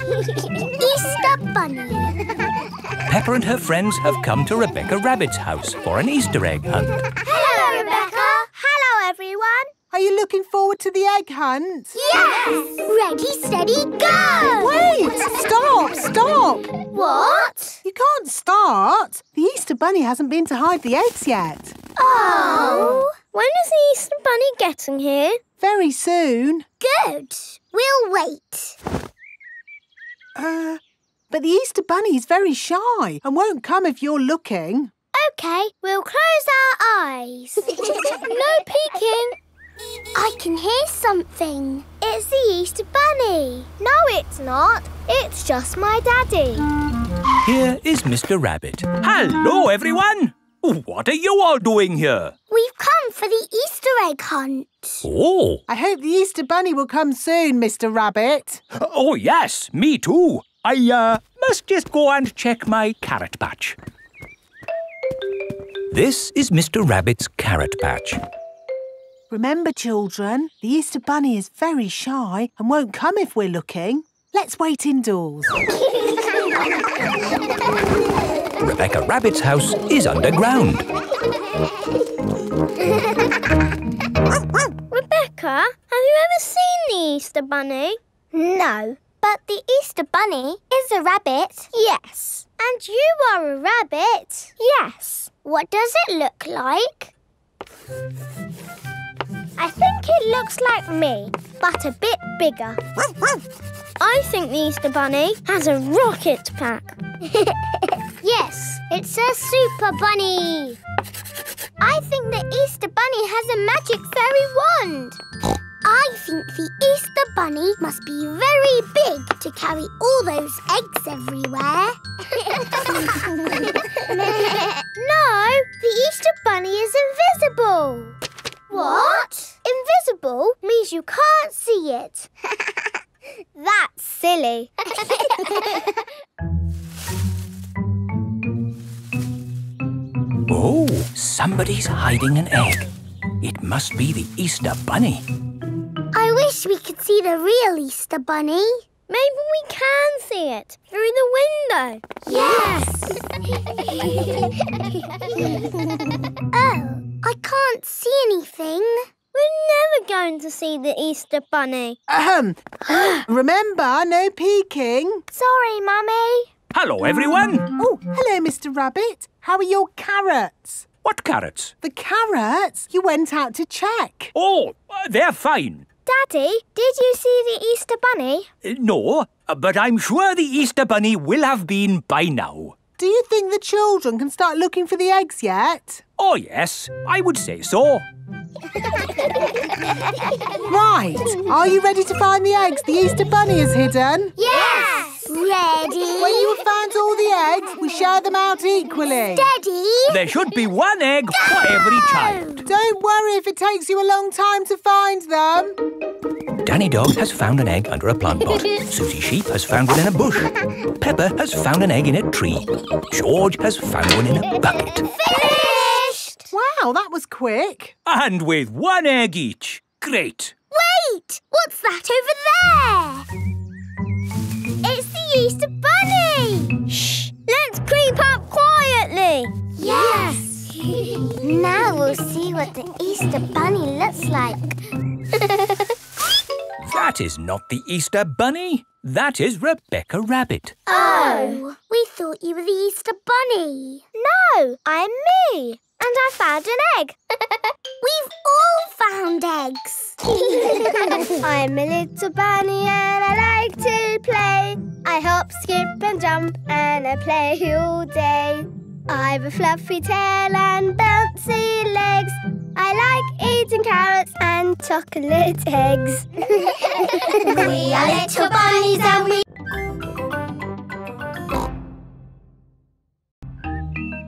Easter Bunny. Peppa and her friends have come to Rebecca Rabbit's house for an Easter egg hunt. Hello, Rebecca. Hello, everyone. Are you looking forward to the egg hunt? Yes! Ready, steady, go! Wait! Stop! What? You can't start. The Easter Bunny hasn't been to hide the eggs yet. Oh. When is the Easter Bunny getting here? Very soon. Good. We'll wait. But the Easter Bunny is very shy and won't come if you're looking. OK, we'll close our eyes. No peeking. I can hear something. It's the Easter Bunny. No, it's not. It's just my daddy. Here is Mr. Rabbit. Hello, everyone. What are you all doing here? We've come for the Easter egg hunt. Oh. I hope the Easter Bunny will come soon, Mr. Rabbit. Oh, yes, me too. I must just go and check my carrot patch. This is Mr. Rabbit's carrot patch. Remember, children, the Easter Bunny is very shy and won't come if we're looking. Let's wait indoors. Rebecca Rabbit's house is underground. Rebecca, have you ever seen the Easter Bunny? No, but the Easter Bunny is a rabbit. Yes. And you are a rabbit. Yes. What does it look like? I think it looks like me, but a bit bigger. I think the Easter Bunny has a rocket pack. Yes, it's a super bunny. I think the Easter Bunny has a magic fairy wand. I think the Easter Bunny must be very big to carry all those eggs everywhere. No, the Easter Bunny is invisible. What? Invisible means you can't see it. That's silly. Oh, somebody's hiding an egg. It must be the Easter Bunny. I wish we could see the real Easter Bunny. Maybe we can see it through the window. Yes! Oh, I can't see anything. We're never going to see the Easter Bunny. Remember, no peeking. Sorry, Mummy. Hello, everyone. Oh, hello, Mr. Rabbit. How are your carrots? What carrots? The carrots? You went out to check. Oh, they're fine. Daddy, did you see the Easter Bunny? No, but I'm sure the Easter Bunny will have been by now. Do you think the children can start looking for the eggs yet? Oh, yes, I would say so. Right. Are you ready to find the eggs the Easter Bunny has hidden? Yes! Ready? When you have found all the eggs, we share them out equally. Steady? There should be one egg for every child. Don't worry if it takes you a long time to find them. Danny Dog has found an egg under a plant pot. Susie Sheep has found one in a bush. Peppa has found an egg in a tree. George has found one in a bucket. Finished! Wow, that was quick. And with one egg each. Great. Wait! What's that over there? It's the Easter Bunny! Shh! Let's creep up quietly! Yes! Now we'll see what the Easter Bunny looks like. That is not the Easter Bunny. That is Rebecca Rabbit. Oh! We thought you were the Easter Bunny. No, I'm me. And I found an egg. We've all found eggs. I'm a little bunny and I like to play. I hop, skip and jump and I play all day. I've a fluffy tail and bouncy legs. I like eating carrots and chocolate eggs. We are little bunnies and we...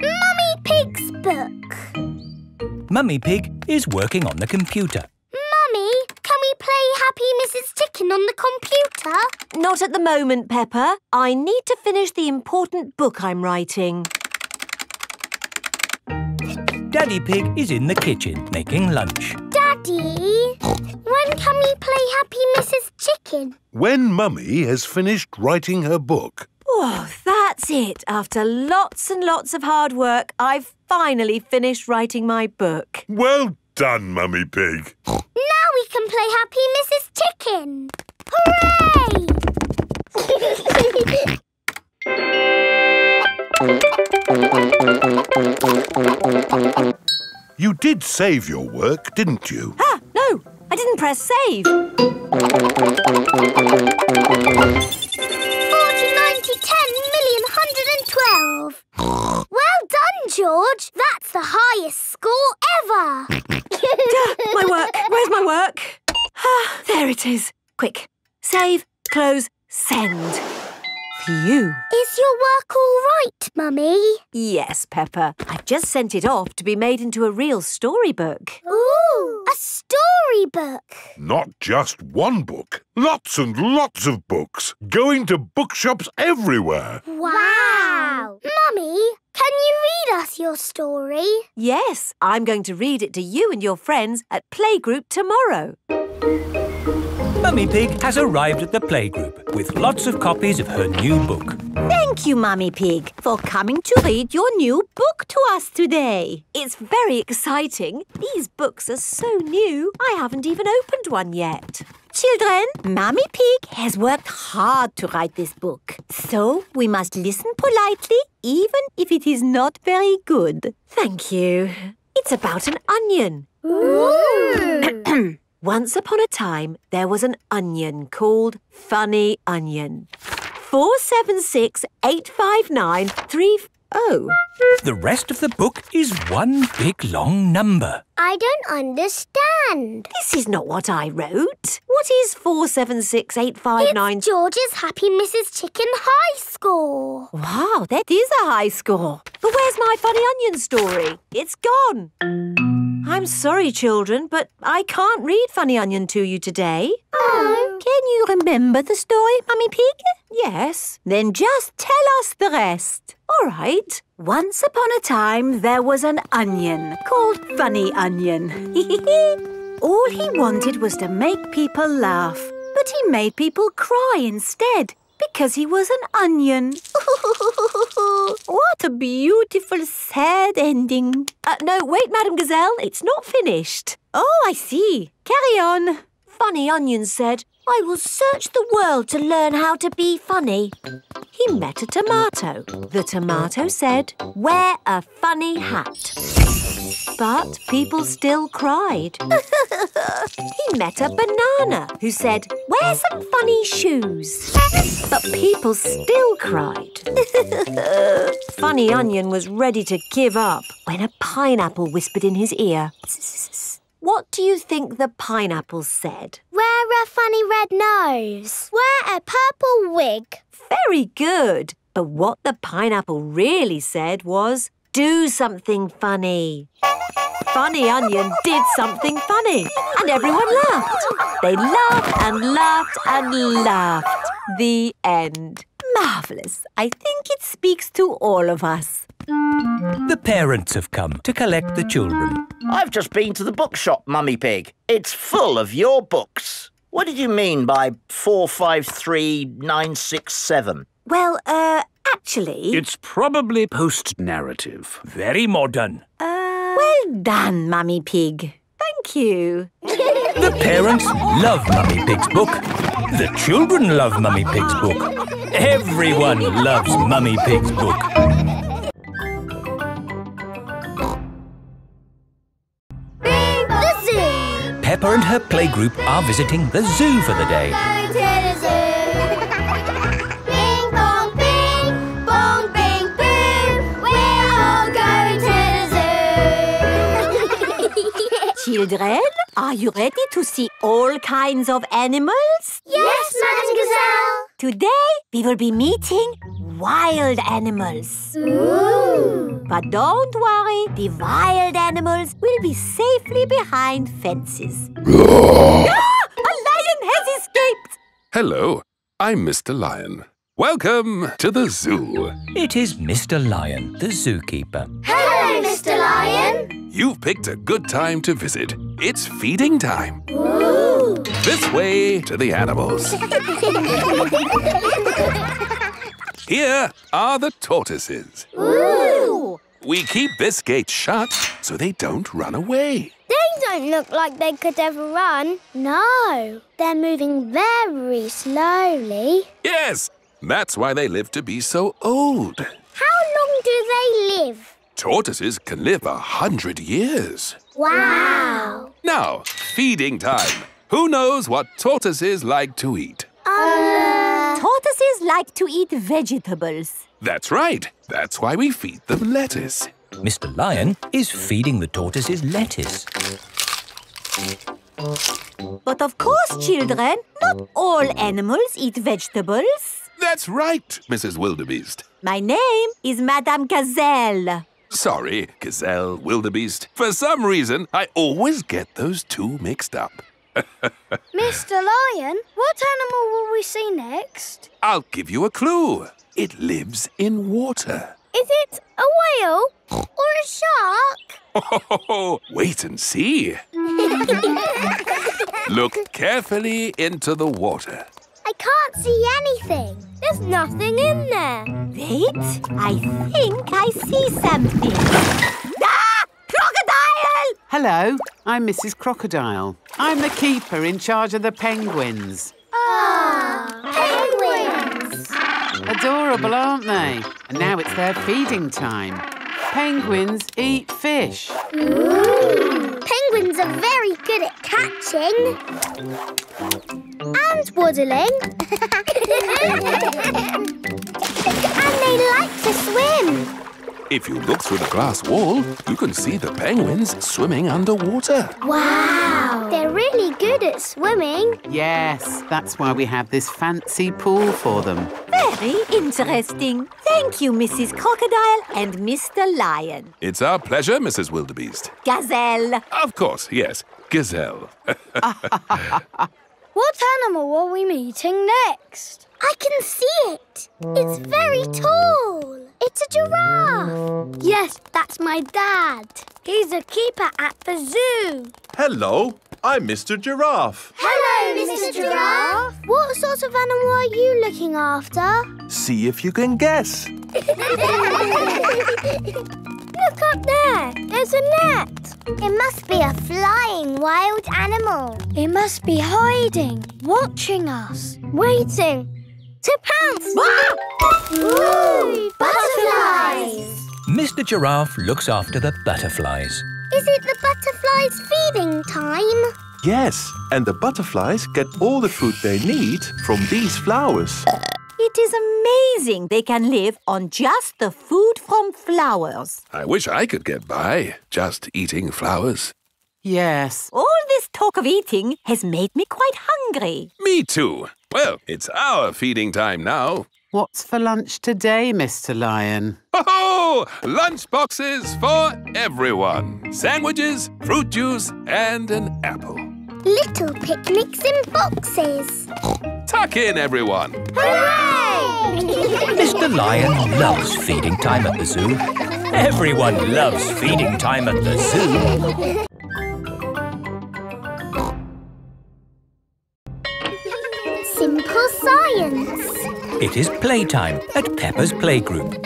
Mummy Pig's book. Mummy Pig is working on the computer. Mummy, can we play Happy Mrs. Chicken on the computer? Not at the moment, Peppa. I need to finish the important book I'm writing. Daddy Pig is in the kitchen making lunch. Daddy, when can we play Happy Mrs. Chicken? Chicken. When Mummy has finished writing her book. Oh, that's it. After lots and lots of hard work, I've finally finished writing my book. Well done, Mummy Pig. Now we can play Happy Mrs. Chicken. Hooray! You did save your work, didn't you? Ah, no, I didn't press save. 40, 90, 10 million, 112. Well done, George. That's the highest score ever. My work. Where's my work? Ah, there it is. Quick. Save, close, send. Phew. Is your work all right, Mummy? Yes, Peppa. I've just sent it off to be made into a real storybook. Ooh, a storybook. Not just one book. Lots and lots of books. Going to bookshops everywhere. Wow. Mummy, can you read us your story? Yes, I'm going to read it to you and your friends at Playgroup tomorrow. Mummy Pig has arrived at the playgroup with lots of copies of her new book. Thank you, Mummy Pig, for coming to read your new book to us today. It's very exciting. These books are so new, I haven't even opened one yet. Children, Mummy Pig has worked hard to write this book. So we must listen politely, even if it is not very good. Thank you. It's about an onion. Ooh. Once upon a time, there was an onion called Funny Onion. 4768593. Oh. The rest of the book is one big long number. I don't understand. This is not what I wrote. What is 4768593? It's George's Happy Mrs. Chicken high score. Wow, that is a high score. But where's my Funny Onion story? It's gone. I'm sorry, children, but I can't read Funny Onion to you today. Oh. Can you remember the story, Mummy Pig? Yes. Then just tell us the rest. All right. Once upon a time, there was an onion called Funny Onion. All he wanted was to make people laugh, but he made people cry instead because he was an onion. What a beautiful, sad ending. No, wait, Madame Gazelle, it's not finished. Oh, I see. Carry on. Funny Onion said, I will search the world to learn how to be funny. He met a tomato. The tomato said, wear a funny hat. But people still cried. He met a banana who said, wear some funny shoes. But people still cried. Funny Onion was ready to give up when a pineapple whispered in his ear. What do you think the pineapple said? Wear a funny red nose. Wear a purple wig. Very good. But what the pineapple really said was, do something funny. Funny Onion did something funny, and everyone laughed. They laughed and laughed and laughed. The end. Marvellous. I think it speaks to all of us. The parents have come to collect the children. I've just been to the bookshop, Mummy Pig. It's full of your books. What did you mean by 453967? Well, actually... It's probably post-narrative. Very modern. Well done, Mummy Pig. Thank you. The parents love Mummy Pig's book. The children love Mummy Pig's book. Everyone loves Mummy Pig's book. The zoo. Peppa and her playgroup are visiting the zoo for the day. Going to the zoo. Bing bong bing, bong bing boom. We're all going to the zoo. Children, are you ready to see all kinds of animals? Yes, Madame Gazelle. Today, we will be meeting wild animals. Ooh. But don't worry, the wild animals will be safely behind fences. A lion has escaped! Hello, I'm Mr. Lion. Welcome to the zoo. It is Mr. Lion, the zookeeper. Hello, Mr. Lion. You've picked a good time to visit. It's feeding time. Ooh. This way to the animals. Here are the tortoises. Ooh! We keep this gate shut so they don't run away. They don't look like they could ever run. No, they're moving very slowly. Yes, that's why they live to be so old. How long do they live? Tortoises can live 100 years. Wow! Now, feeding time. Who knows what tortoises like to eat? Tortoises like to eat vegetables. That's right. That's why we feed them lettuce. Mr. Lion is feeding the tortoises lettuce. But of course, children, not all animals eat vegetables. That's right, Mrs. Wildebeest. My name is Madame Gazelle. Sorry, Gazelle, Wildebeest. For some reason, I always get those two mixed up. Mr. Lion, what animal will we see next? I'll give you a clue. It lives in water. Is it a whale or a shark? Oh, wait and see. Look carefully into the water. I can't see anything. There's nothing in there. Wait, I think I see something. Ah! Crocodile! Hello, I'm Mrs. Crocodile. I'm the keeper in charge of the penguins. Penguins! Adorable, aren't they? And now it's their feeding time. Penguins eat fish. Ooh. Penguins are very good at catching. And waddling. And they like to swim. If you look through the glass wall, you can see the penguins swimming underwater. Wow! They're really good at swimming. Yes, that's why we have this fancy pool for them. Very interesting. Thank you, Mrs. Crocodile and Mr. Lion. It's our pleasure, Mrs. Wildebeest. Gazelle. Of course, yes. Gazelle. What animal are we meeting next? I can see it. It's very tall. It's a giraffe. Yes, that's my dad. He's a keeper at the zoo. Hello, I'm Mr. Giraffe. Hello, Mr. Giraffe. What sort of animal are you looking after? See if you can guess. Look up there. There's a net. It must be a flying wild animal. It must be hiding, watching us, waiting to pounce. Ooh, butterflies. Mr. Giraffe looks after the butterflies. Is it the butterflies' feeding time? Yes, and the butterflies get all the food they need from these flowers. It is amazing they can live on just the food from flowers. I wish I could get by just eating flowers. Yes. All this talk of eating has made me quite hungry. Me too. Well, it's our feeding time now. What's for lunch today, Mr. Lion? Ho-ho! Lunch boxes for everyone. Sandwiches, fruit juice, and an apple. Little picnics in boxes. Tuck in, everyone. Hooray! Mr. Lion loves feeding time at the zoo. Everyone loves feeding time at the zoo. Simple science. It is playtime at Peppa's playgroup.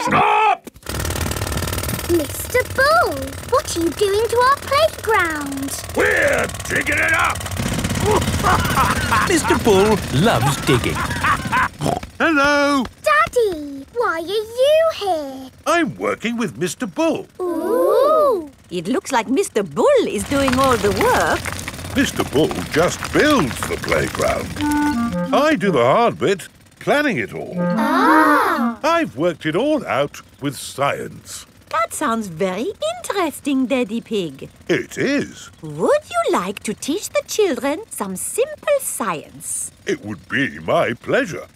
Stop! Mr. Bull, what are you doing to our playground? We're digging it up! Mr. Bull loves digging. Hello! Daddy, why are you here? I'm working with Mr. Bull. Ooh! It looks like Mr. Bull is doing all the work. Mr. Bull just builds the playground. I do the hard bit, planning it all. Ah! I've worked it all out with science. That sounds very interesting, Daddy Pig. It is. Would you like to teach the children some simple science? It would be my pleasure.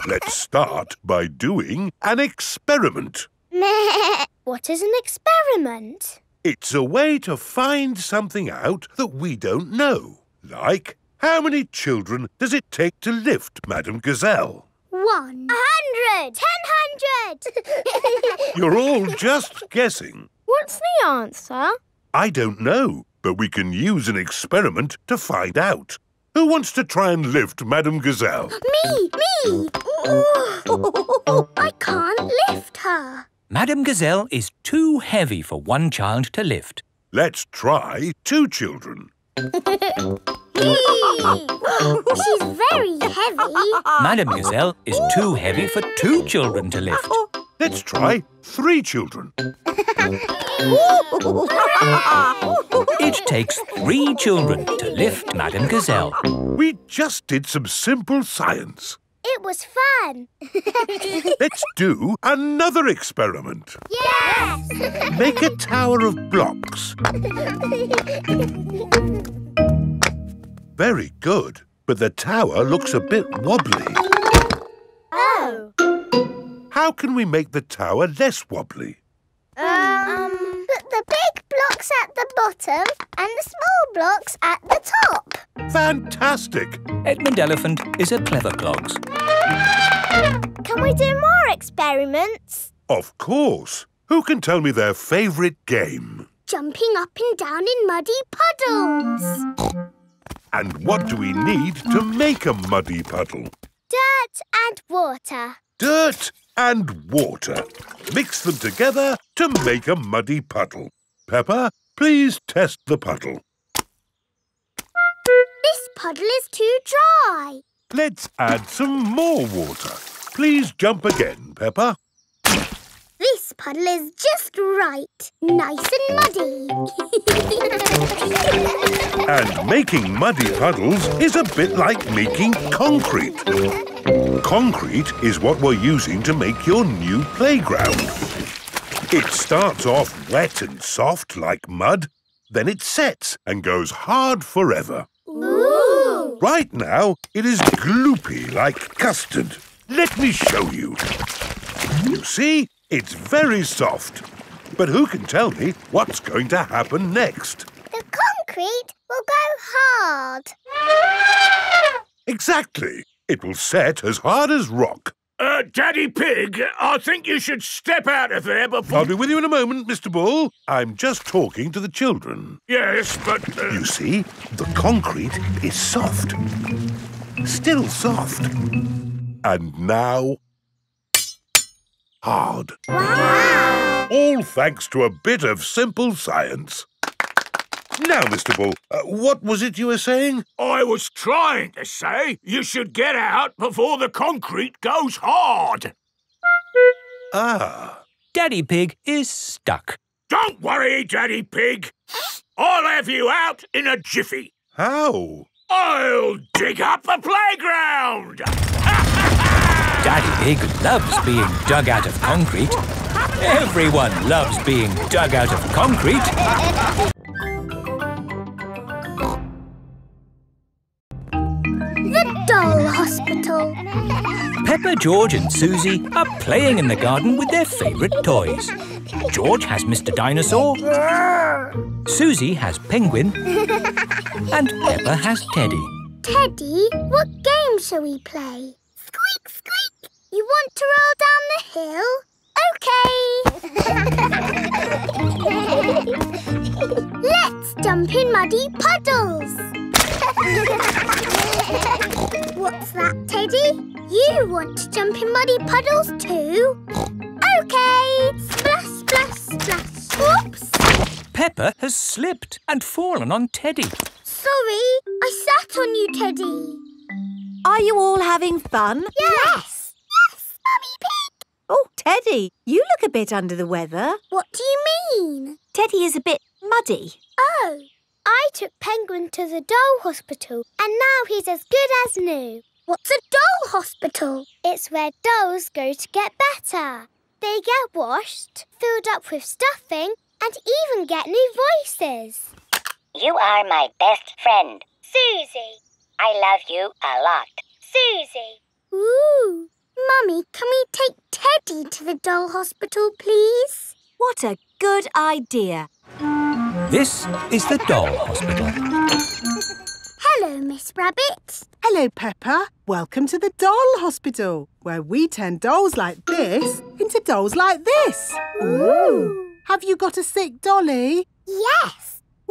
Let's start by doing an experiment. Meh. What is an experiment? It's a way to find something out that we don't know. Like, how many children does it take to lift Madame Gazelle? 100! 100! You're all just guessing. What's the answer? I don't know, but we can use an experiment to find out. Who wants to try and lift Madame Gazelle? Me! I can't lift her. Madame Gazelle is too heavy for one child to lift. Let's try 2 children. She's very heavy. Madame Gazelle is too heavy for 2 children to lift. Let's try 3 children. It takes 3 children to lift Madame Gazelle. We just did some simple science. It was fun. Let's do another experiment. Yes! Make a tower of blocks. Very good, but the tower looks a bit wobbly. Oh. How can we make the tower less wobbly? Put the big blocks at the bottom and the small blocks at the top. Fantastic! Edmund Elephant is a clever clogs. Can we do more experiments? Of course. Who can tell me their favourite game? Jumping up and down in muddy puddles. And what do we need to make a muddy puddle? Dirt and water. Dirt and water. Mix them together to make a muddy puddle. Peppa, please test the puddle. This puddle is too dry. Let's add some more water. Please jump again, Peppa. This puddle is just right. Nice and muddy. And making muddy puddles is a bit like making concrete. Concrete is what we're using to make your new playground. It starts off wet and soft like mud, then it sets and goes hard forever. Ooh! Right now, it is gloopy like custard. Let me show you. You see, it's very soft. But who can tell me what's going to happen next? The concrete will go hard. Exactly. It will set as hard as rock. Daddy Pig, I think you should step out of there before... I'll be with you in a moment, Mr. Bull. I'm just talking to the children. Yes, but... You see, the concrete is soft. Still soft. And now... hard. Wow! All thanks to a bit of simple science. Now, Mr. Bull, what was it you were saying? I was trying to say you should get out before the concrete goes hard. Ah. Daddy Pig is stuck. Don't worry, Daddy Pig. I'll have you out in a jiffy. How? I'll dig up the playground. Daddy Pig loves being dug out of concrete. Everyone loves being dug out of concrete. The Doll Hospital. Peppa, George and Susie are playing in the garden with their favourite toys. George has Mr. Dinosaur, Susie has Penguin, and Peppa has Teddy. Teddy, what game shall we play? Squeak, squeak. You want to roll down the hill? OK. Let's jump in muddy puddles. What's that, Teddy? You want to jump in muddy puddles too? OK. Splash, splash, splash. Whoops. Peppa has slipped and fallen on Teddy. Sorry, I sat on you, Teddy. Are you all having fun? Yes. Yes, Mummy Pig. Oh, Teddy, you look a bit under the weather. What do you mean? Teddy is a bit muddy. Oh, I took Penguin to the doll hospital and now he's as good as new. What's a doll hospital? It's where dolls go to get better. They get washed, filled up with stuffing and even get new voices. You are my best friend. Susie. I love you a lot. Susie. Ooh. Mummy, can we take Teddy to the doll hospital, please? What a good idea. This is the Doll Hospital. Hello, Miss Rabbit. Hello, Peppa. Welcome to the Doll Hospital, where we turn dolls like this into dolls like this. Ooh. Have you got a sick dolly? Yes.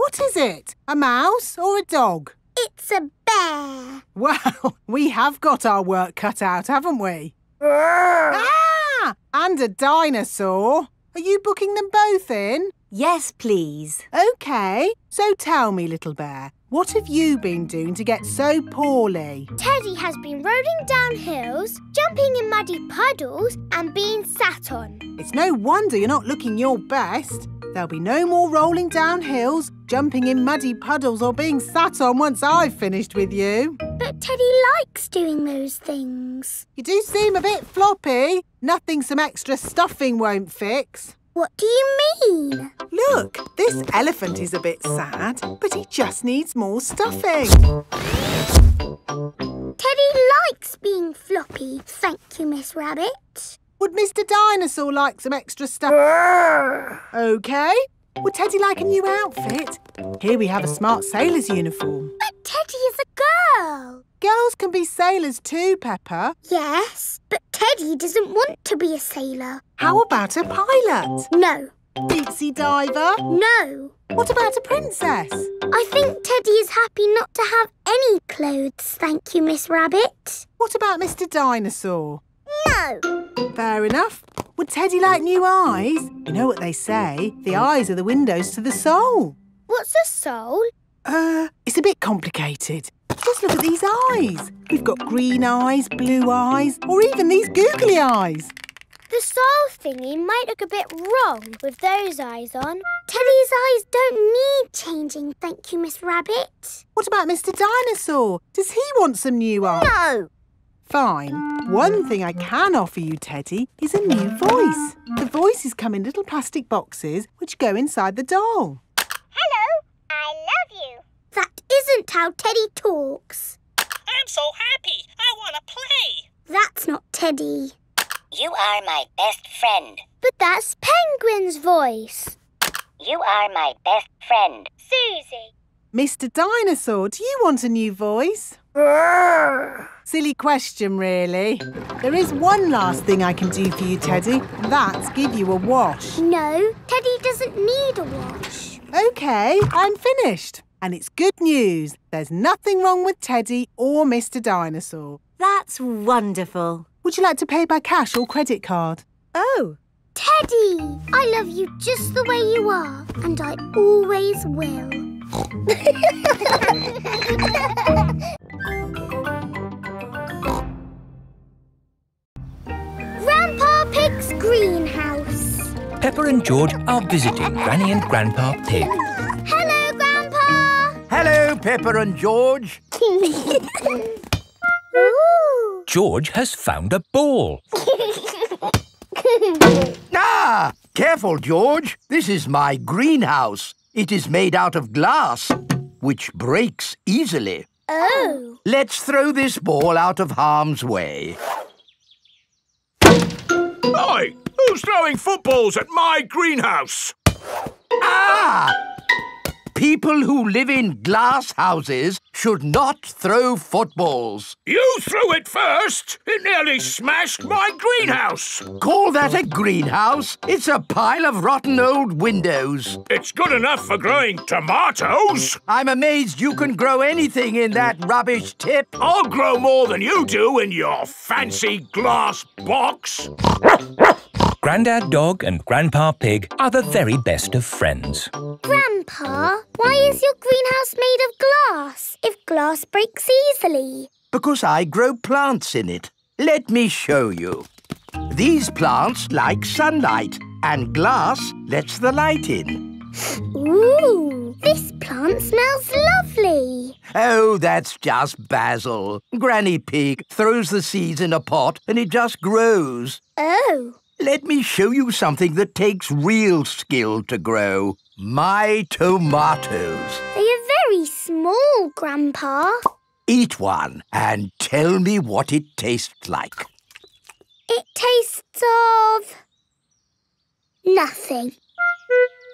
What is it? A mouse or a dog? It's a bear. Well, we have got our work cut out, haven't we? Ah! And a dinosaur. Are you booking them both in? Yes, please. OK, so tell me, little bear, what have you been doing to get so poorly? Teddy has been rolling down hills, jumping in muddy puddles and being sat on. It's no wonder you're not looking your best. There'll be no more rolling down hills, jumping in muddy puddles or being sat on once I've finished with you. But Teddy likes doing those things. You do seem a bit floppy. Nothing some extra stuffing won't fix. What do you mean? Look, this elephant is a bit sad, but he just needs more stuffing. Teddy likes being floppy, thank you, Miss Rabbit. Would Mr. Dinosaur like some extra stuff? OK. Would Teddy like a new outfit? Here we have a smart sailor's uniform. But Teddy is a girl. Girls can be sailors too, Peppa. Yes, but Teddy doesn't want to be a sailor. How about a pilot? No. Deep sea diver? No. What about a princess? I think Teddy is happy not to have any clothes, thank you, Miss Rabbit. What about Mr. Dinosaur? No. Fair enough. Would Teddy like new eyes? You know what they say, the eyes are the windows to the soul. What's a soul? It's a bit complicated. Just look at these eyes. We've got green eyes, blue eyes, or even these googly eyes. The soul thingy might look a bit wrong with those eyes on. Teddy's eyes don't need changing, thank you, Miss Rabbit. What about Mr. Dinosaur? Does he want some new eyes? No. Fine. One thing I can offer you, Teddy, is a new voice. The voices come in little plastic boxes which go inside the doll. Hello, I love you. That isn't how Teddy talks. I'm so happy. I want to play. That's not Teddy. You are my best friend. But that's Penguin's voice. You are my best friend. Susie. Mr. Dinosaur, do you want a new voice? Silly question, really. There is one last thing I can do for you, Teddy, and that's give you a wash. No, Teddy doesn't need a wash. OK, I'm finished. And it's good news. There's nothing wrong with Teddy or Mr. Dinosaur. That's wonderful. Would you like to pay by cash or credit card? Oh. Teddy, I love you just the way you are, and I always will. Grandpa Pig's greenhouse. Peppa and George are visiting Granny and Grandpa Pig. Hello, Grandpa. Hello, Peppa and George. Ooh. George has found a ball. Ah! Careful, George. This is my greenhouse. It is made out of glass, which breaks easily. Oh. Let's throw this ball out of harm's way. Oi! Who's throwing footballs at my greenhouse? Ah! People who live in glass houses should not throw footballs. You threw it first. It nearly smashed my greenhouse. Call that a greenhouse? It's a pile of rotten old windows. It's good enough for growing tomatoes. I'm amazed you can grow anything in that rubbish tip. I'll grow more than you do in your fancy glass box. Grandad Dog and Grandpa Pig are the very best of friends. Grandpa, why is your greenhouse made of glass if glass breaks easily? Because I grow plants in it. Let me show you. These plants like sunlight, and glass lets the light in. Ooh, this plant smells lovely. Oh, that's just basil. Granny Pig throws the seeds in a pot and it just grows. Oh. Let me show you something that takes real skill to grow. My tomatoes. They are very small, Grandpa. Eat one and tell me what it tastes like. It tastes of... nothing.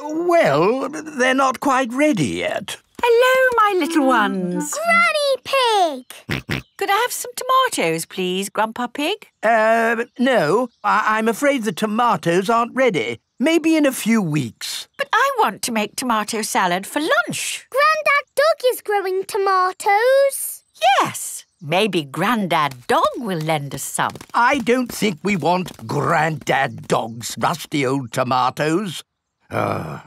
Well, they're not quite ready yet. Hello, my little ones. Granny Pig! Could I have some tomatoes, please, Grandpa Pig? No. I'm afraid the tomatoes aren't ready. Maybe in a few weeks. But I want to make tomato salad for lunch. Grandad Dog is growing tomatoes. Yes. Maybe Grandad Dog will lend us some. I don't think we want Grandad Dog's rusty old tomatoes. Cooey!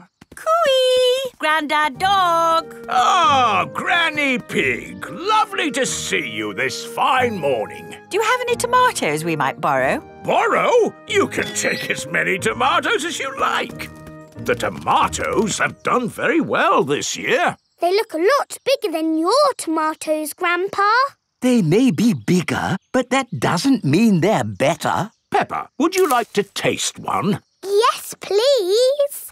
Grandad Dog! Ah, Granny Pig. Lovely to see you this fine morning. Do you have any tomatoes we might borrow? Borrow? You can take as many tomatoes as you like. The tomatoes have done very well this year. They look a lot bigger than your tomatoes, Grandpa. They may be bigger, but that doesn't mean they're better. Peppa, would you like to taste one? Yes, please.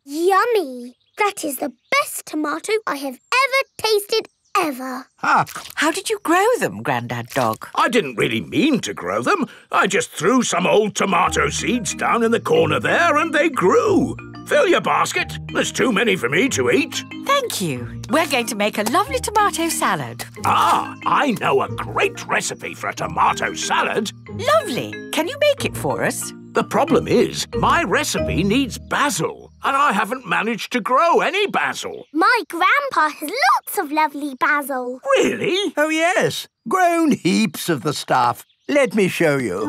Yummy. That is the best tomato I have ever tasted ever. How did you grow them, Grandad Dog? I didn't really mean to grow them. I just threw some old tomato seeds down in the corner there and they grew. Fill your basket. There's too many for me to eat. Thank you. We're going to make a lovely tomato salad. Ah, I know a great recipe for a tomato salad. Lovely. Can you make it for us? The problem is, my recipe needs basil, and I haven't managed to grow any basil. My grandpa has lots of lovely basil. Really? Oh, yes. Grown heaps of the stuff. Let me show you.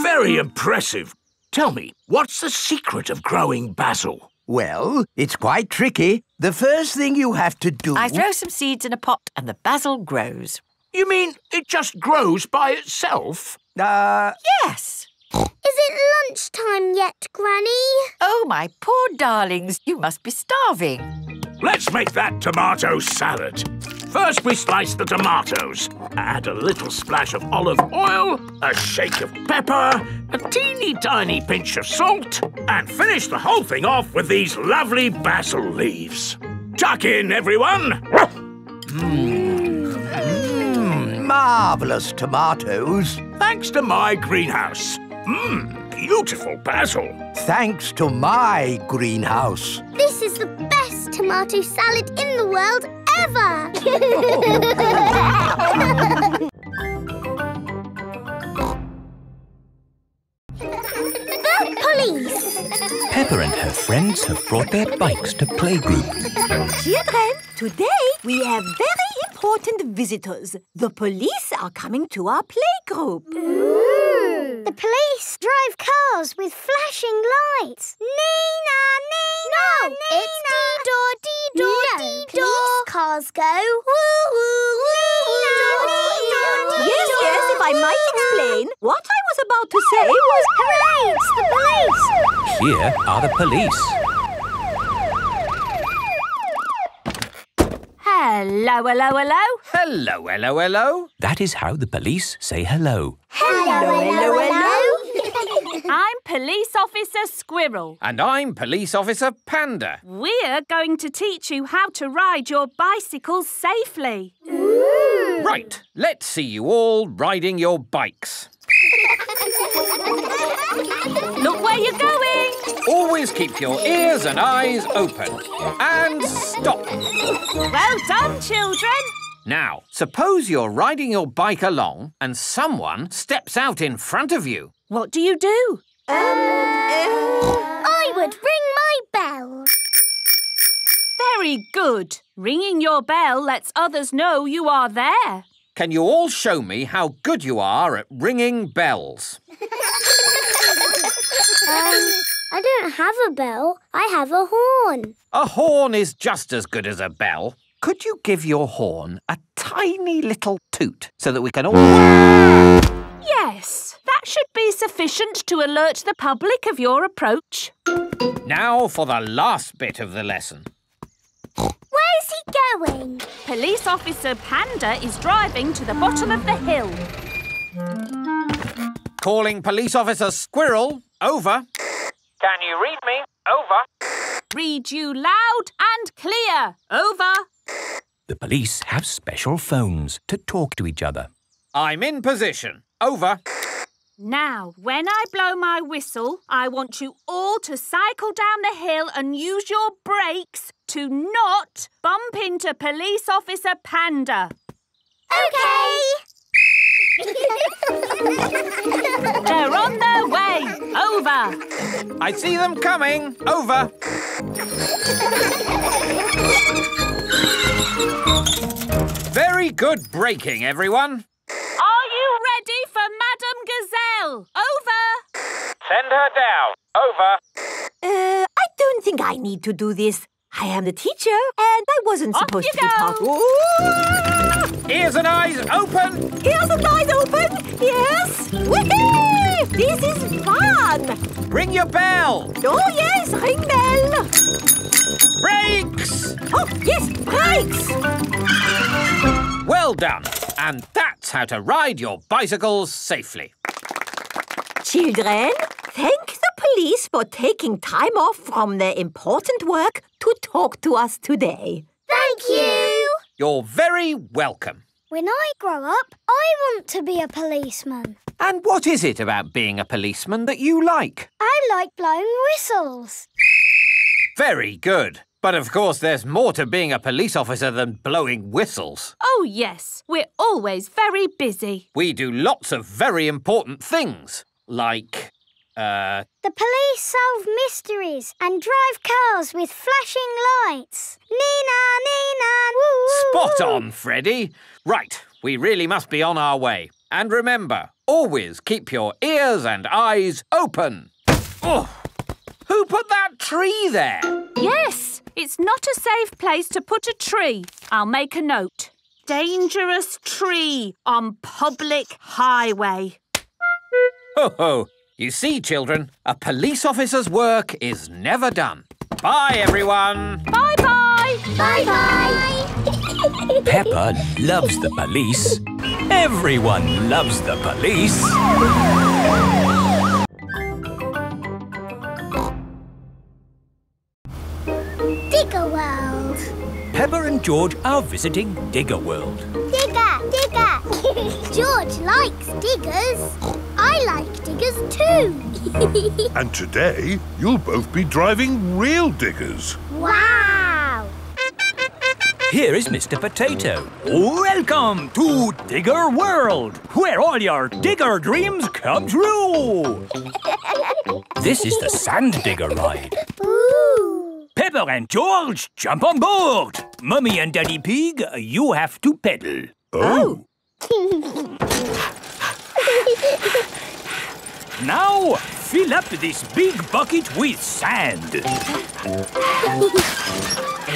Very impressive. Tell me, what's the secret of growing basil? Well, it's quite tricky. The first thing you have to do... I throw some seeds in a pot and the basil grows. You mean it just grows by itself? Yes. Is it lunchtime yet, Granny? Oh, my poor darlings, you must be starving. Let's make that tomato salad. First, we slice the tomatoes. Add a little splash of olive oil, a shake of pepper, a teeny tiny pinch of salt, and finish the whole thing off with these lovely basil leaves. Tuck in, everyone. Marvellous tomatoes. Thanks to my greenhouse. Beautiful basil. Thanks to my greenhouse. This is the best tomato salad in the world ever. The police. Peppa and her friends have brought their bikes to playgroup. Children, today we have very important visitors. The police are coming to our playgroup. Ooh. The police drive cars with flashing lights. Nina, Nina, no, Nina. It's dee-door, dee-door, no, dee-door. Police cars go woo-woo, woo-woo. Yes, if I might explain, what I was about to say was... Hooray, it's the police! Here are the police. Hello, hello, hello. Hello, hello, hello. That is how the police say hello. Hello, hello, hello. I'm Police Officer Squirrel. And I'm Police Officer Panda. We're going to teach you how to ride your bicycles safely. Ooh. Right, let's see you all riding your bikes. Look where you're going. Always keep your ears and eyes open. And stop. Well done, children. Now, suppose you're riding your bike along and someone steps out in front of you. What do you do? I would ring my bell. Very good. Ringing your bell lets others know you are there. Can you all show me how good you are at ringing bells? I don't have a bell. I have a horn. A horn is just as good as a bell. Could you give your horn a tiny little toot so that we can all... Yes, that should be sufficient to alert the public of your approach. Now for the last bit of the lesson. Where's he going? Police Officer Panda is driving to the bottom of the hill. Calling Police Officer Squirrel. Over. Can you read me? Over. Read you loud and clear. Over. The police have special phones to talk to each other. I'm in position. Over. Now, when I blow my whistle, I want you all to cycle down the hill and use your brakes to not bump into Police Officer Panda. OK! They're on their way. Over. I see them coming. Over. Very good braking, everyone. Are you ready for Madame Gazelle? Over. Send her down. Over. I don't think I need to do this. I am the teacher, and I wasn't supposed to be part. Ears and eyes open. Ears and eyes open. Yes. Woohoo! This is fun. Ring your bell. Oh yes, ring bell. Brakes. Oh yes, brakes. Well done. And that's how to ride your bicycles safely. Children, thank the police for taking time off from their important work to talk to us today. Thank you! You're very welcome. When I grow up, I want to be a policeman. And what is it about being a policeman that you like? I like blowing whistles. Very good. But of course there's more to being a police officer than blowing whistles. Oh, yes. We're always very busy. We do lots of very important things, like... The police solve mysteries and drive cars with flashing lights. Nina, Nina, woo! Spot on, Freddy. Right, we really must be on our way. And remember, always keep your ears and eyes open. Oh, who put that tree there? Yes, it's not a safe place to put a tree. I'll make a note. Dangerous tree on public highway. Ho ho. You see, children, a police officer's work is never done. Bye, everyone. Bye-bye. Bye-bye. Peppa loves the police. Everyone loves the police. Digger World. Peppa and George are visiting Digger World. Digger, Digger. George likes diggers. I like diggers too. And today, you'll both be driving real diggers. Wow! Here is Mr. Potato. Welcome to Digger World, where all your digger dreams come true. This is the Sand Digger ride. Ooh. Peppa and George, jump on board. Mummy and Daddy Pig, you have to pedal. Oh. Now, fill up this big bucket with sand.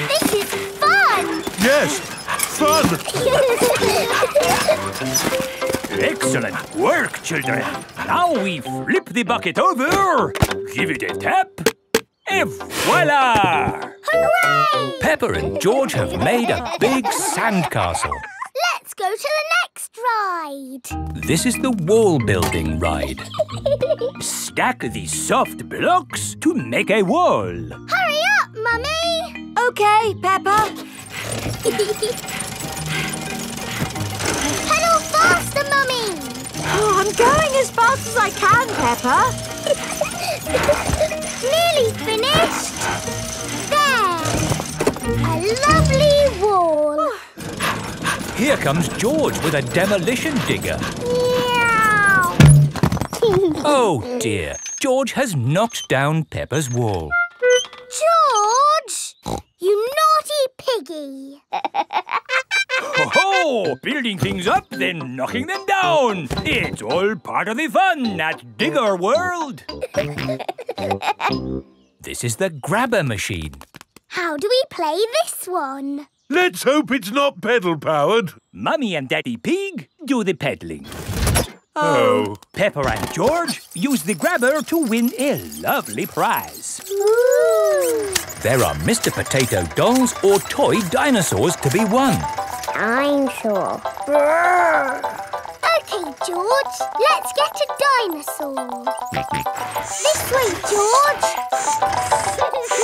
This is fun! Yes, fun! Excellent work, children. Now we flip the bucket over, give it a tap, and voila! Hooray! Peppa and George have made a big sandcastle. Let's go to the next ride. This is the wall building ride. Stack the soft blocks to make a wall. Hurry up, Mummy! OK, Peppa. Pedal faster, Mummy! Oh, I'm going as fast as I can, Peppa. Nearly finished. There! A lovely wall. Here comes George with a demolition digger. Meow. Oh dear, George has knocked down Peppa's wall. George! You naughty piggy! Ho-ho! Building things up, then knocking them down. It's all part of the fun at Digger World. This is the grabber machine. How do we play this one? Let's hope it's not pedal-powered. Mummy and Daddy Pig do the peddling. Oh. Peppa and George use the grabber to win a lovely prize. Ooh. There are Mr. Potato dolls or toy dinosaurs to be won. Dinosaur. OK, George, let's get a dinosaur. This way, George.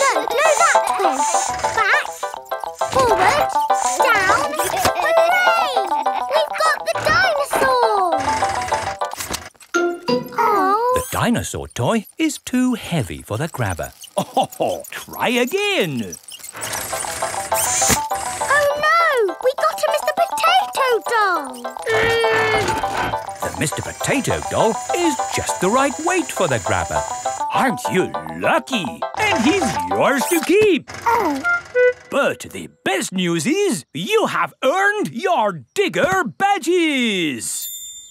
No, that way. Back, forward, down. Hooray! We've got the dinosaur. Oh. The dinosaur toy is too heavy for the grabber. Oh, try again. doll. The Mr. Potato Doll is just the right weight for the grabber. Aren't you lucky? And he's yours to keep. But the best news is you have earned your digger badges.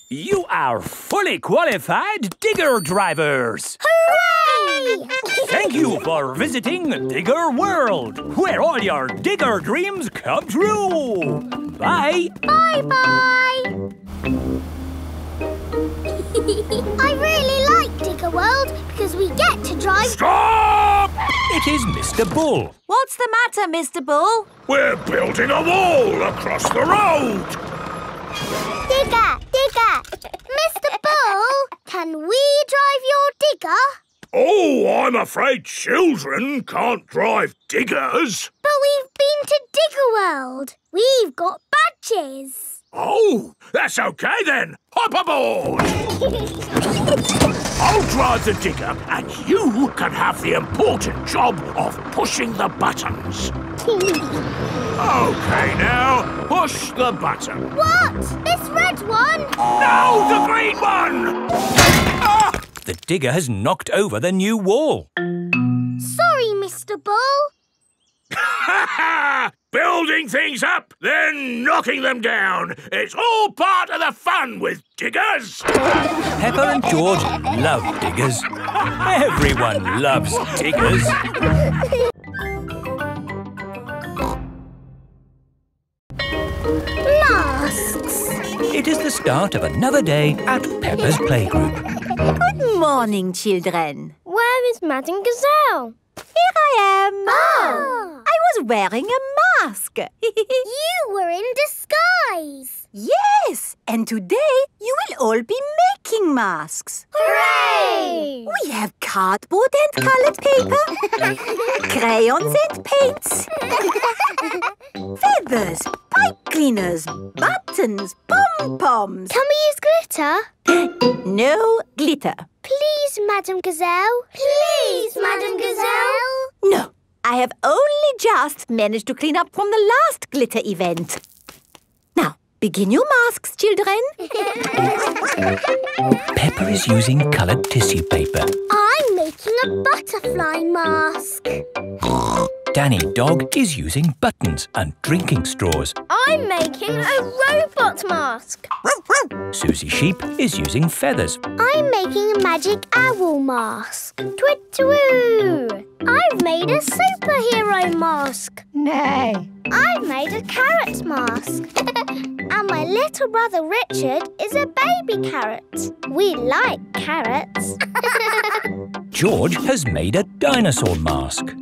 You are fully qualified digger drivers. Hooray! Thank you for visiting Digger World, where all your digger dreams come true. Bye. Bye-bye. I really like Digger World because we get to drive... Stop! It is Mr. Bull. What's the matter, Mr. Bull? We're building a wall across the road. Digger, Digger. Mr. Bull, can we drive your digger? Oh, I'm afraid children can't drive diggers. But we've been to Digger World. We've got badges. Oh, that's okay then. Hop aboard. I'll drive the digger and you can have the important job of pushing the buttons. Okay, now, push the button. What? This red one? No, the green one! Ah! The digger has knocked over the new wall. Sorry, Mr. Bull. Building things up, then knocking them down. It's all part of the fun with diggers. Peppa and George love diggers. Everyone loves diggers. Masks. It is the start of another day at Peppa's playgroup. Good morning, children. Where is Madame Gazelle? Here I am. Oh. I was wearing a mask. You were in disguise. Yes, and today you will all be making masks. Hooray! We have cardboard and colored paper, crayons and paints, feathers, pipe cleaners, buttons, pom-poms. Can we use glitter? No glitter. Please, Madame Gazelle. Please, Madame Gazelle. No, I have only just managed to clean up from the last glitter event. Now, begin your masks, children. Peppa is using coloured tissue paper. I'm making a butterfly mask. Danny Dog is using buttons and drinking straws. I'm making a robot mask. Susie Sheep is using feathers. I'm making a magic owl mask. Twit-twoo! I've made a superhero mask. Nay. I've made a carrot mask. And my little brother Richard is a baby carrot. We like carrots. George has made a dinosaur mask.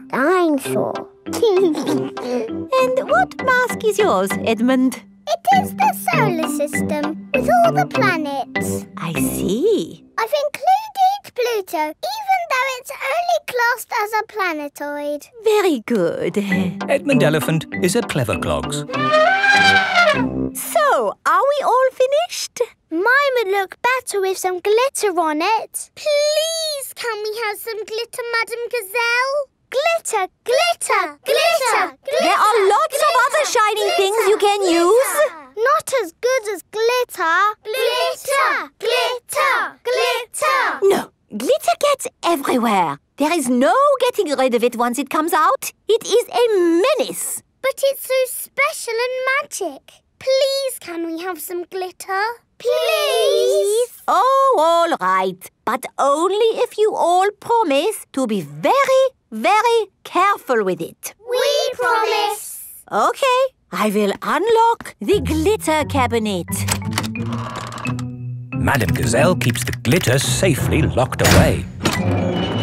Dinosaur. And what mask is yours, Edmund? It is the solar system with all the planets. I see. I've included Pluto, even though it's only classed as a planetoid. Very good. Edmund Elephant is a clever clogs. So, are we all finished? Mine would look better with some glitter on it. Please, can we have some glitter, Madame Gazelle? Glitter, glitter, glitter, glitter. There are lots of other shiny things you can use. Not as good as glitter. Glitter, glitter, glitter. No, glitter gets everywhere. There is no getting rid of it once it comes out. It is a menace. But it's so special and magic. Please, can we have some glitter? Please? Oh, all right. But only if you all promise to be very, very careful with it. We promise. Okay, I will unlock the glitter cabinet. Madame Gazelle keeps the glitter safely locked away.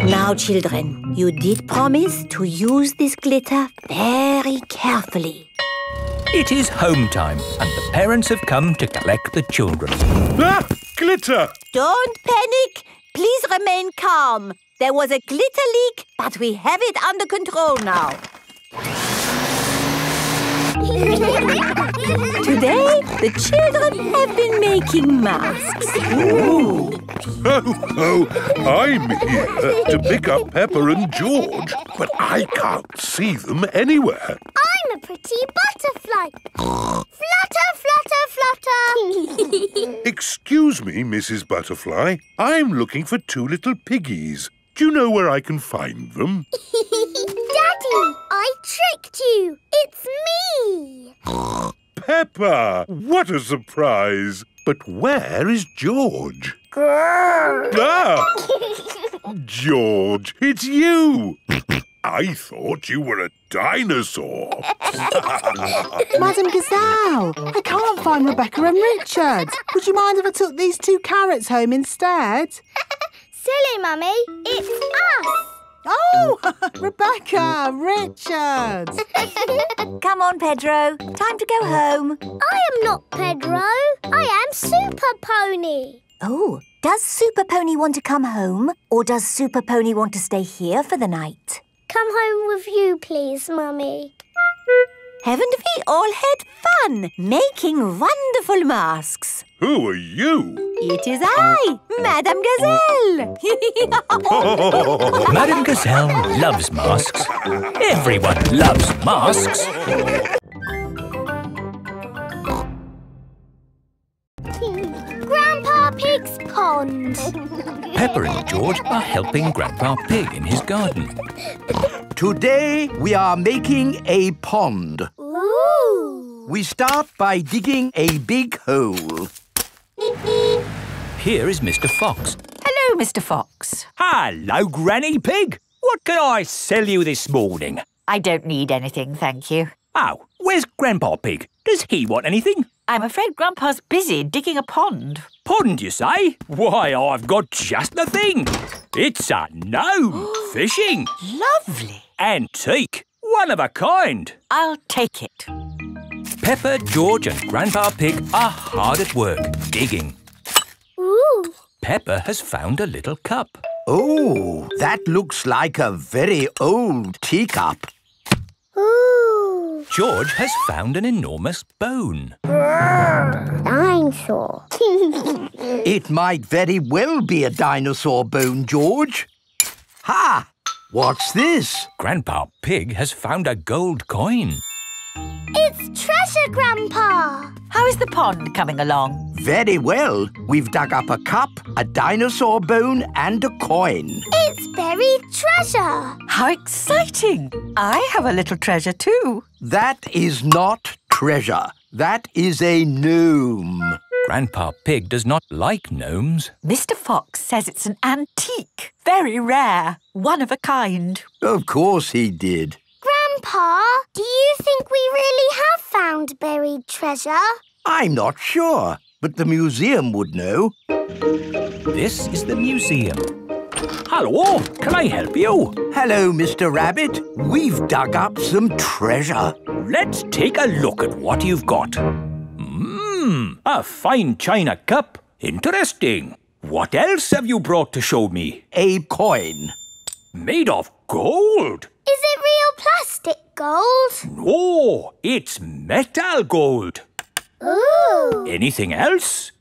Now, children, you did promise to use this glitter very carefully. It is home time and the parents have come to collect the children. Ah! Glitter! Don't panic. Please remain calm. There was a glitter leak, but we have it under control now. Today, the children have been making masks. Ooh. Oh, I'm here to pick up Peppa and George, but I can't see them anywhere. I'm a pretty butterfly. butterfly. Flutter, flutter, flutter. Excuse me, Mrs. Butterfly. I'm looking for two little piggies. Do you know where I can find them? Daddy, I tricked you. It's me. Peppa! What a surprise! But where is George? Ah! George, it's you! I thought you were a dinosaur. Madam Gazelle, I can't find Rebecca and Richard. Would you mind if I took these 2 carrots home instead? Silly, Mummy. It's us. Oh, Rebecca, Richard. Come on, Pedro. Time to go home. I am not Pedro. I am Super Pony. Oh, does Super Pony want to come home? Or does Super Pony want to stay here for the night? Come home with you, please, Mummy. Haven't we all had fun making wonderful masks? Who are you? It is I, Madame Gazelle. Madame Gazelle loves masks. Everyone loves masks. Grandpa Pig's pond. Peppa and George are helping Grandpa Pig in his garden. Today we are making a pond. Ooh. We start by digging a big hole. Here is Mr. Fox. Hello, Mr. Fox. Hello, Granny Pig. What can I sell you this morning? I don't need anything, thank you. Oh, where's Grandpa Pig? Does he want anything? I'm afraid Grandpa's busy digging a pond. Pond, you say? Why, I've got just the thing. It's a gnome fishing. Lovely. Antique. One of a kind. I'll take it. Peppa, George and Grandpa Pig are hard at work, digging. Ooh. Peppa has found a little cup. Oh, that looks like a very old teacup. Ooh. George has found an enormous bone. Dinosaur. It might very well be a dinosaur bone, George. Ha! What's this? Grandpa Pig has found a gold coin. It's treasure, Grandpa. How is the pond coming along? Very well. We've dug up a cup, a dinosaur bone and a coin. It's buried treasure. How exciting! I have a little treasure too. That is not treasure. That is a gnome. Grandpa Pig does not like gnomes. Mr. Fox says it's an antique, very rare, one of a kind. Of course he did. Grandpa, do you think we really have found buried treasure? I'm not sure, but the museum would know. This is the museum. Hello, can I help you? Hello, Mr. Rabbit. We've dug up some treasure. Let's take a look at what you've got. A fine china cup. Interesting. What else have you brought to show me? A coin. Made of gold? Is it real plastic gold? No, it's metal gold. Ooh. Anything else?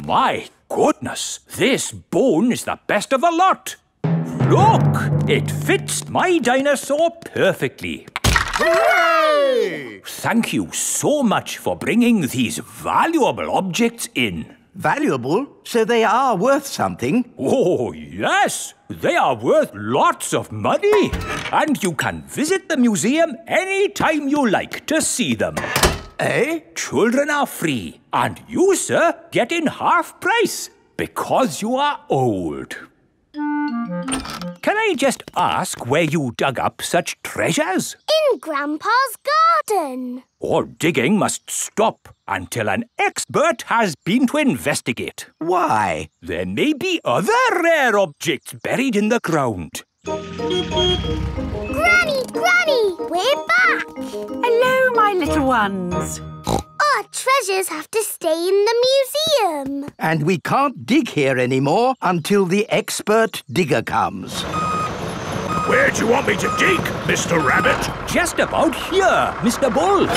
My goodness, this bone is the best of the lot. Look, it fits my dinosaur perfectly. Hooray! Thank you so much for bringing these valuable objects in. Valuable? So they are worth something? Oh, yes. They are worth lots of money. And you can visit the museum any time you like to see them. Eh? Children are free. And you, sir, get in half price because you are old. Can I just ask where you dug up such treasures? In Grandpa's garden. All digging must stop until an expert has been to investigate. Why? There may be other rare objects buried in the ground. Granny, Granny, we're back. Hello, my little ones. Our treasures have to stay in the museum. And we can't dig here anymore until the expert digger comes. Where do you want me to dig, Mr. Rabbit? Just about here, Mr. Bull.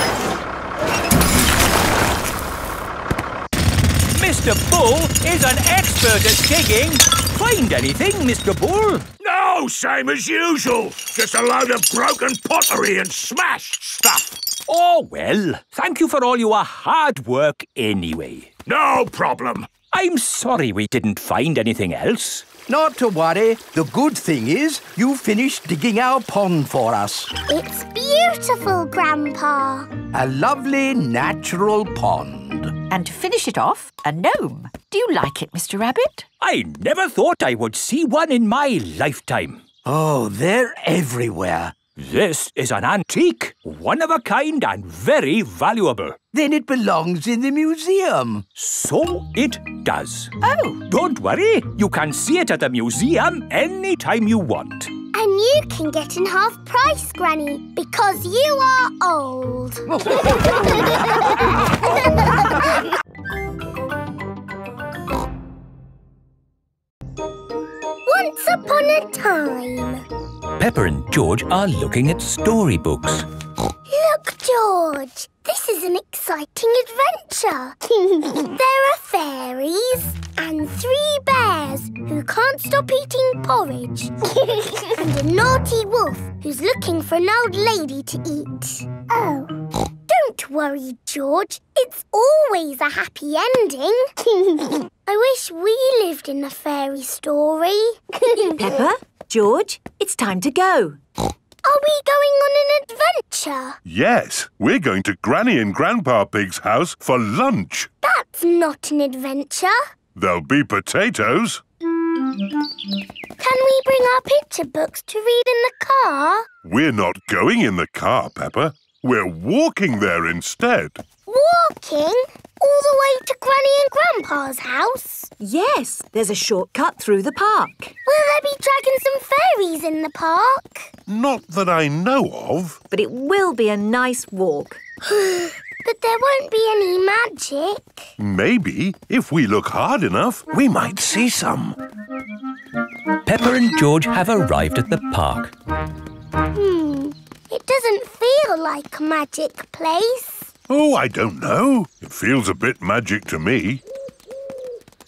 Mr. Bull is an expert at digging. Find anything, Mr. Bull? No, same as usual. Just a load of broken pottery and smashed stuff. Oh, well, thank you for all your hard work anyway. No problem. I'm sorry we didn't find anything else. Not to worry. The good thing is you finished digging our pond for us. It's beautiful, Grandpa. A lovely natural pond. And to finish it off, a gnome. Do you like it, Mr. Rabbit? I never thought I would see one in my lifetime. Oh, they're everywhere. This is an antique, one of a kind and very valuable. Then it belongs in the museum. So it does. Oh. Don't worry, you can see it at the museum anytime you want. And you can get in half price, Granny, because you are old. Once upon a time. Peppa and George are looking at storybooks. Look, George, this is an exciting adventure. There are fairies and 3 bears who can't stop eating porridge and a naughty wolf who's looking for an old lady to eat. Oh. Don't worry, George. It's always a happy ending. I wish we lived in a fairy story. Peppa, George, it's time to go. Are we going on an adventure? Yes, we're going to Granny and Grandpa Pig's house for lunch. That's not an adventure. There'll be potatoes. Can we bring our picture books to read in the car? We're not going in the car, Peppa. We're walking there instead. Walking? All the way to Granny and Grandpa's house? Yes, there's a shortcut through the park. Will there be dragons and fairies in the park? Not that I know of. But it will be a nice walk. But there won't be any magic. Maybe, if we look hard enough, we might see some. Peppa and George have arrived at the park. It doesn't feel like a magic place. Oh, I don't know. It feels a bit magic to me.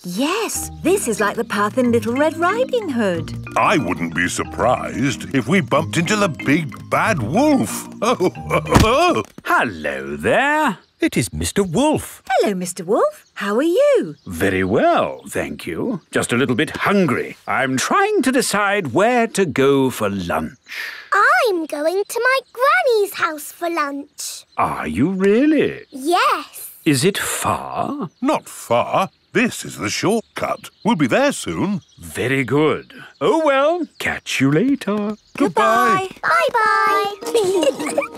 Yes, this is like the path in Little Red Riding Hood. I wouldn't be surprised if we bumped into the big bad wolf. Oh. Hello there. It is Mr. Wolf. Hello, Mr. Wolf. How are you? Very well, thank you. Just a little bit hungry. I'm trying to decide where to go for lunch. I'm going to my granny's house for lunch. Are you really? Yes. Is it far? Not far. This is the shortcut. We'll be there soon. Very good. Oh, well, catch you later. Goodbye. Bye-bye.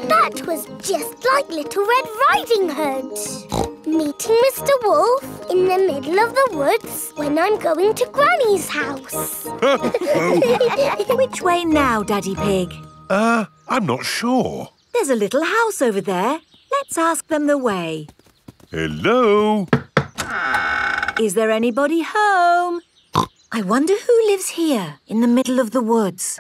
That was just like Little Red Riding Hood. Meeting Mr. Wolf in the middle of the woods when I'm going to Granny's house. Which way now, Daddy Pig? I'm not sure. There's a little house over there. Let's ask them the way. Hello? Is there anybody home? I wonder who lives here in the middle of the woods.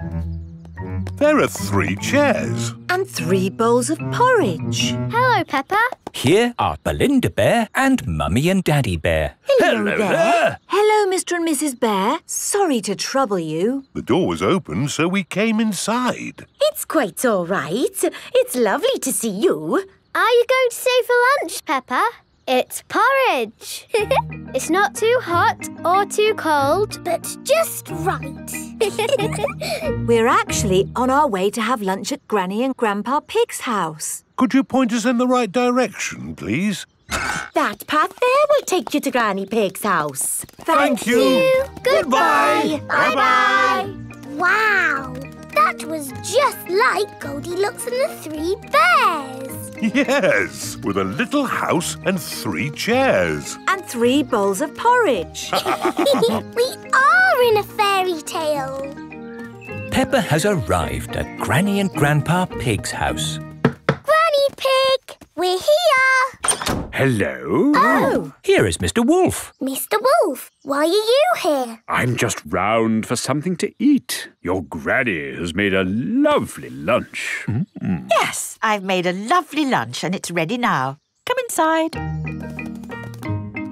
There are 3 chairs. And 3 bowls of porridge. Hello, Peppa. Here are Belinda Bear and Mummy and Daddy Bear. Hello there. Hello, Mr. and Mrs. Bear. Sorry to trouble you. The door was open, so we came inside. It's quite all right. It's lovely to see you. Are you going to stay for lunch, Peppa? It's porridge. It's not too hot or too cold, but just right. We're actually on our way to have lunch at Granny and Grandpa Pig's house. Could you point us in the right direction, please? That path there will take you to Granny Pig's house. Thank you. Goodbye. Bye-bye. Wow. That was just like Goldilocks and the 3 bears. Yes, with a little house and 3 chairs. And 3 bowls of porridge. We are in a fairy tale. Peppa has arrived at Granny and Grandpa Pig's house. Granny Pig, we're here. Hello? Oh. Here is Mr. Wolf. Mr. Wolf, why are you here? I'm just round for something to eat. Your granny has made a lovely lunch. Yes, I've made a lovely lunch and it's ready now. Come inside.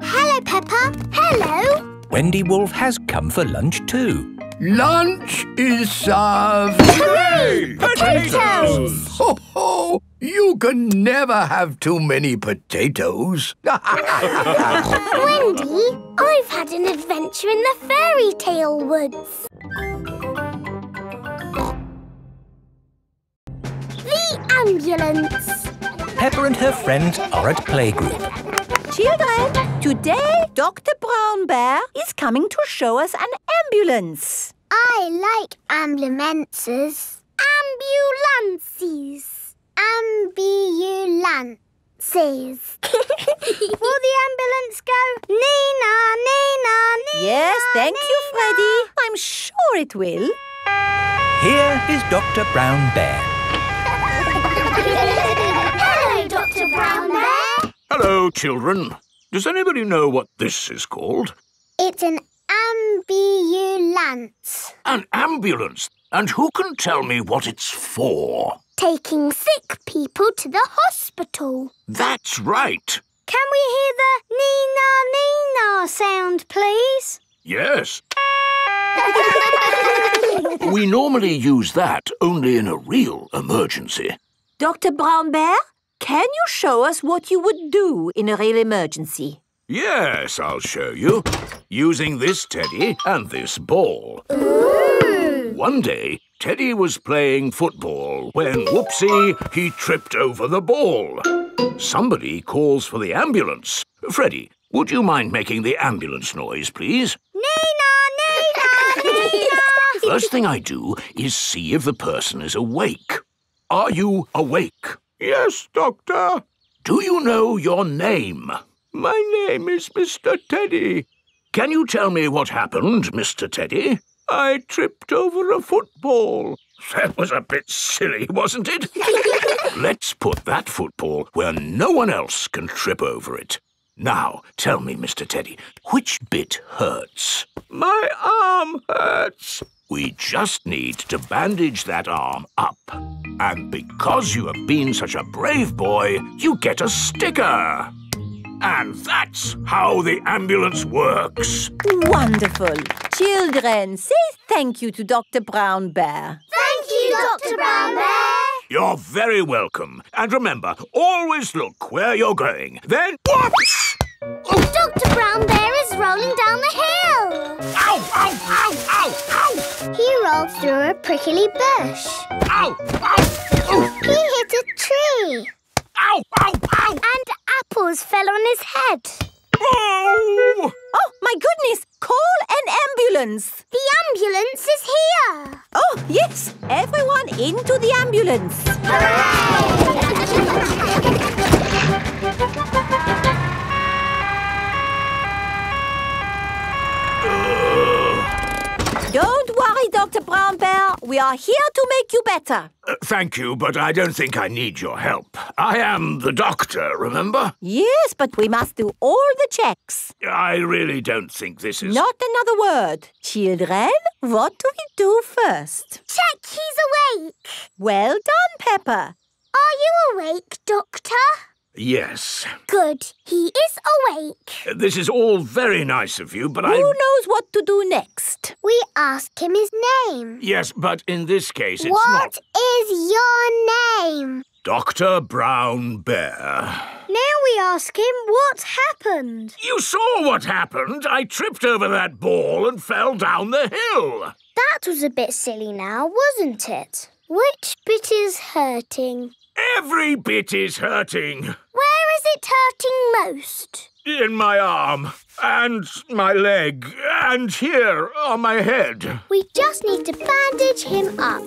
Hello, Peppa. Hello. Wendy Wolf has come for lunch too. Lunch is served. Hooray! Potatoes! Ho, ho! You can never have too many potatoes. Wendy, I've had an adventure in the fairy tale woods. The ambulance. Peppa and her friends are at playgroup. Children, today Dr. Brown Bear is coming to show us an ambulance. I like ambulances. Ambulances. Ambulances. Will the ambulance go Nina, Nina, Nina? Yes, thank Nina. you, Freddy. I'm sure it will. Here is Dr. Brown Bear. Hello, Dr. Brown Bear. Hello, children. Does anybody know what this is called? It's an ambulance. An ambulance. And who can tell me what it's for? Taking sick people to the hospital. That's right. Can we hear the Nina, Nina sound, please? Yes. We normally use that only in a real emergency. Dr. Brown Bear, can you show us what you would do in a real emergency? Yes, I'll show you. Using this teddy and this ball. Ooh. One day, Teddy was playing football when, whoopsie, he tripped over the ball. Somebody calls for the ambulance. Freddy, would you mind making the ambulance noise, please? Nina, Nina, Nina! First thing I do is see if the person is awake. Are you awake? Yes, Doctor. Do you know your name? My name is Mr. Teddy. Can you tell me what happened, Mr. Teddy? I tripped over a football. That was a bit silly, wasn't it? Let's put that football where no one else can trip over it. Now, tell me, Mr. Teddy, which bit hurts? My arm hurts. We just need to bandage that arm up. And because you have been such a brave boy, you get a sticker. And that's how the ambulance works. Wonderful. Children, say thank you to Dr. Brown Bear. Thank you, Dr. Brown Bear. You're very welcome. And remember, always look where you're going. Then, whoops! Dr. Brown Bear is rolling down the hill. Ow, ow, ow, ow, ow! He rolled through a prickly bush. Ow, ow! He hit a tree. Ow, ow, ow! And apples fell on his head. Oh! Oh, my goodness! Call an ambulance! The ambulance is here! Oh, yes! Everyone into the ambulance! Don't worry, Dr. Brown Bear. We are here to make you better. Thank you, but I don't think I need your help. I am the doctor, remember? Yes, but we must do all the checks. I really don't think this is... Not another word. Children, what do we do first? Check he's awake. Well done, Peppa. Are you awake, Doctor? Yes. Good. He is awake. This is all very nice of you, but Who knows what to do next? We ask him his name. Yes, but in this case it's What not... is your name? Dr. Brown Bear. Now we ask him what happened. You saw what happened. I tripped over that ball and fell down the hill. That was a bit silly now, wasn't it? Which bit is hurting? Every bit is hurting. Where is it hurting most? In my arm, and my leg, and here on my head. We just need to bandage him up.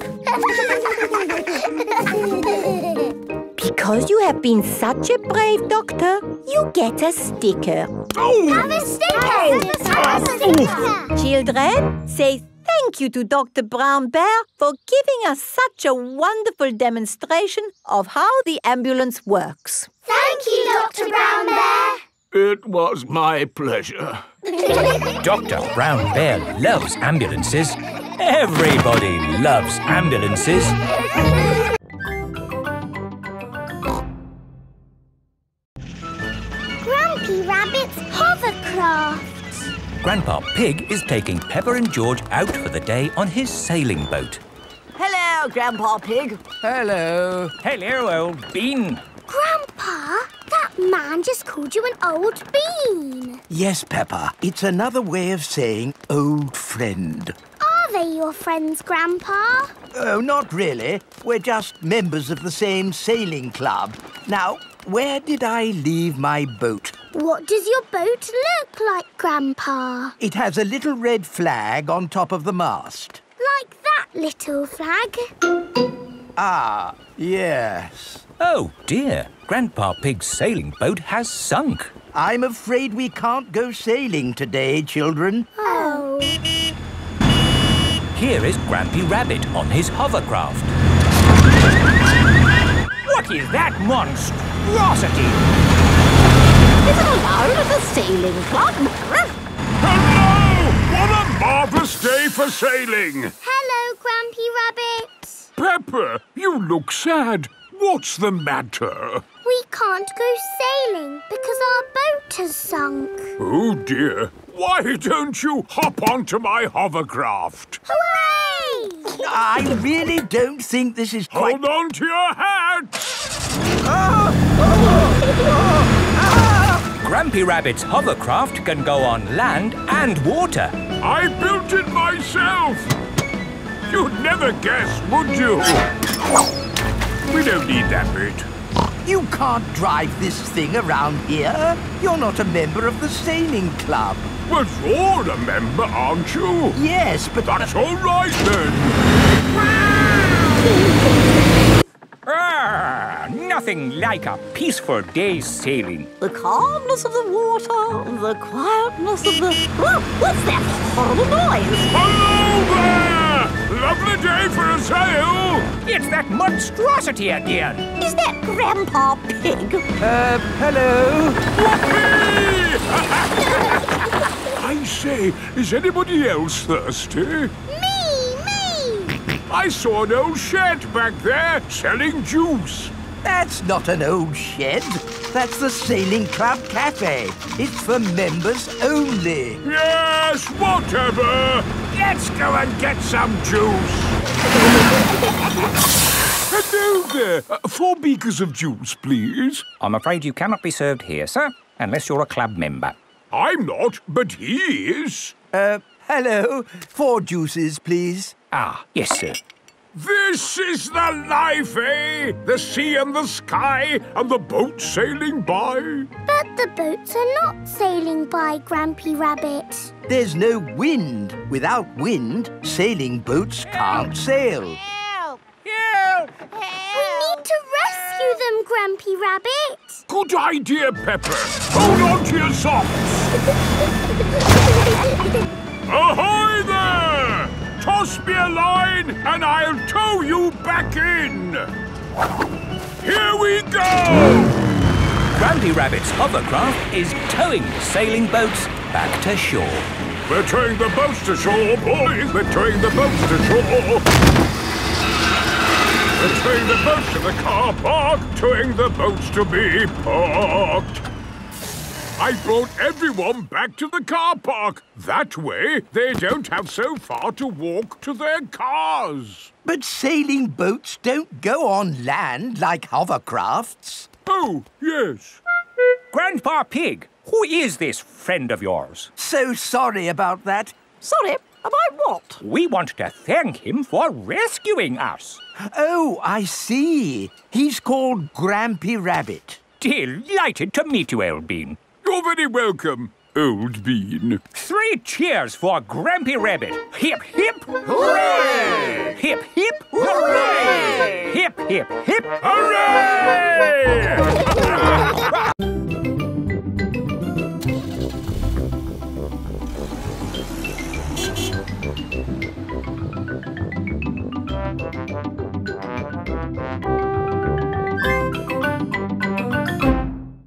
Because you have been such a brave doctor, you get a sticker. Oh! Have a sticker! Have a sticker! Children, say thank you to Dr. Brown Bear for giving us such a wonderful demonstration of how the ambulance works. Thank you, Dr. Brown Bear. It was my pleasure. Dr. Brown Bear loves ambulances. Everybody loves ambulances. Grumpy Rabbit's hovercraft. Grandpa Pig is taking Peppa and George out for the day on his sailing boat. Hello, Hello, Grandpa Pig. Hello. Hello, old bean. Grandpa, that man just called you an old bean. Yes, Peppa. It's another way of saying old friend. Are they your friends, Grandpa? Oh, not really. We're just members of the same sailing club. Now, where did I leave my boat? What does your boat look like, Grandpa? It has a little red flag on top of the mast. Like that little flag? Ah, yes. Oh, dear. Grandpa Pig's sailing boat has sunk. I'm afraid we can't go sailing today, children. Oh. Here is Grampy Rabbit on his hovercraft. What is that monstrosity? Is it allowed at the sailing club? Hello! What a marvellous day for sailing! Hello, Grampy Rabbit. Peppa, you look sad. What's the matter? We can't go sailing because our boat has sunk. Oh, dear. Why don't you hop onto my hovercraft? Hooray! I really don't think this is quite... Hold on to your hat! Grampy Rabbit's hovercraft can go on land and water. I built it myself! You'd never guess, would you? We don't need that bit. You can't drive this thing around here. You're not a member of the sailing club. But you're a member, aren't you? Yes, but... That's all right, then. Nothing like a peaceful day's sailing. The calmness of the water, the quietness of the... Oh, what's that horrible noise? Hello there! Lovely day for a sail! It's that monstrosity again. Is that Grandpa Pig? Hello? I say, is anybody else thirsty? Me! I saw an old shed back there selling juice. That's not an old shed. That's the Sailing Club Cafe. It's for members only. Yes, whatever. Let's go and get some juice. Hello there. 4 beakers of juice, please. I'm afraid you cannot be served here, sir, unless you're a club member. I'm not, but he is. Hello. 4 juices, please. Ah, yes, sir. This is the life, eh? The sea and the sky and the boat sailing by. But the boats are not sailing by, Grampy Rabbit. There's no wind. Without wind, sailing boats can't sail. Help! Help! We need to rescue them, Grampy Rabbit. Good idea, Pepper. Hold on to your socks. Ahoy there! Toss me a line and I'll tow you back in. Here we go! Grampy Rabbit's hovercraft is towing the sailing boats back to shore. We're towing the boats to shore, boys. We're towing the boats to shore. We're towing the boats to the car park, towing the boats to be parked. I brought everyone back to the car park. That way, they don't have so far to walk to their cars. But sailing boats don't go on land like hovercrafts. Oh, yes. Grandpa Pig, who is this friend of yours? So sorry about that. Sorry, about what? We want to thank him for rescuing us. Oh, I see. He's called Grampy Rabbit. Delighted to meet you, Old Bean. You're very welcome, Old Bean. 3 cheers for Grampy Rabbit. Hip, hip, hooray! Hip, hip, hooray! Hip, hip, hip, hooray!